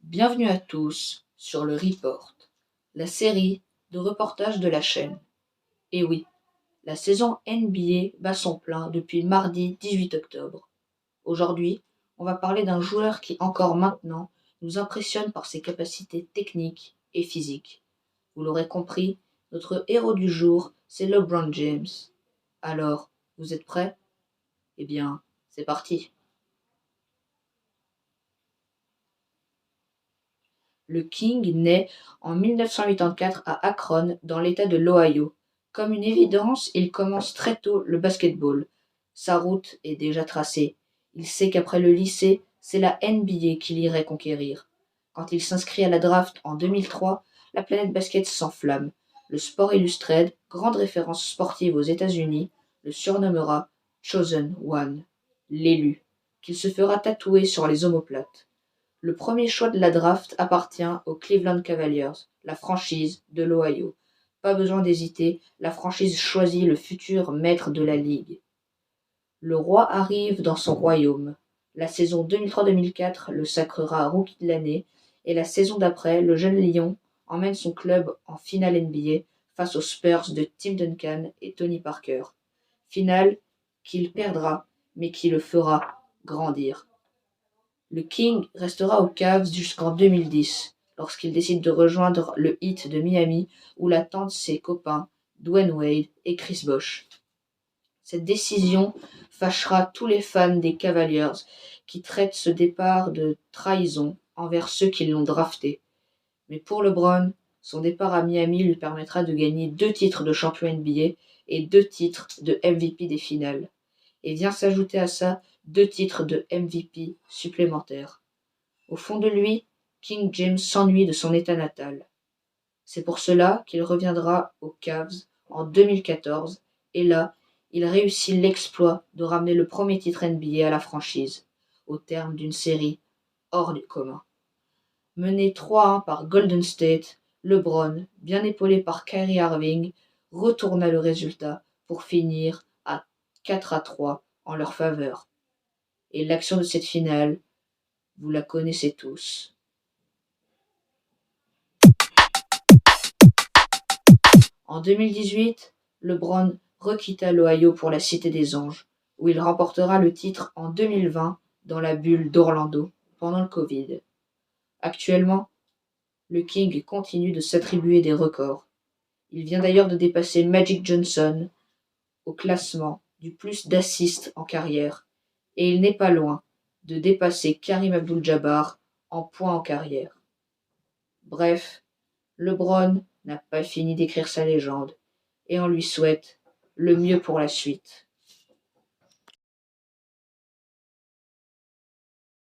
Bienvenue à tous sur le Report, la série de reportages de la chaîne. Et oui, la saison NBA bat son plein depuis mardi 18 octobre. Aujourd'hui, on va parler d'un joueur qui encore maintenant nous impressionne par ses capacités techniques et physiques. Vous l'aurez compris, notre héros du jour, c'est LeBron James. Alors, vous êtes prêts? Eh bien, c'est parti. Le King naît en 1984 à Akron, dans l'État de l'Ohio. Comme une évidence, il commence très tôt le basket-ball. Sa route est déjà tracée. Il sait qu'après le lycée, c'est la NBA qu'il irait conquérir. Quand il s'inscrit à la draft en 2003, la planète basket s'enflamme. Le Sport Illustrated, grande référence sportive aux États-Unis, le surnommera Chosen One, l'élu, qu'il se fera tatouer sur les omoplates. Le premier choix de la draft appartient aux Cleveland Cavaliers, la franchise de l'Ohio. Pas besoin d'hésiter, la franchise choisit le futur maître de la ligue. Le roi arrive dans son royaume. La saison 2003-2004 le sacrera rookie de l'année et la saison d'après, le jeune lion emmène son club en finale NBA face aux Spurs de Tim Duncan et Tony Parker. Finale qu'il perdra, mais qui le fera grandir. Le King restera aux Cavs jusqu'en 2010, lorsqu'il décide de rejoindre le Heat de Miami où l'attendent ses copains Dwayne Wade et Chris Bosh. Cette décision fâchera tous les fans des Cavaliers qui traitent ce départ de trahison envers ceux qui l'ont drafté. Mais pour LeBron, son départ à Miami lui permettra de gagner 2 titres de champion NBA et 2 titres de MVP des finales. Et vient s'ajouter à ça 2 titres de MVP supplémentaires. Au fond de lui, King James s'ennuie de son état natal. C'est pour cela qu'il reviendra aux Cavs en 2014 et là, il réussit l'exploit de ramener le premier titre NBA à la franchise, au terme d'une série hors du commun. Mené 3-1 par Golden State, LeBron, bien épaulé par Kyrie Irving, retourna le résultat pour finir à 4-3 en leur faveur. Et l'action de cette finale, vous la connaissez tous. En 2018, LeBron requitta l'Ohio pour la Cité des Anges, où il remportera le titre en 2020 dans la bulle d'Orlando pendant le Covid. Actuellement, le King continue de s'attribuer des records. Il vient d'ailleurs de dépasser Magic Johnson au classement du plus d'assists en carrière, et il n'est pas loin de dépasser Karim Abdul-Jabbar en points en carrière. Bref, LeBron n'a pas fini d'écrire sa légende, et on lui souhaite le mieux pour la suite.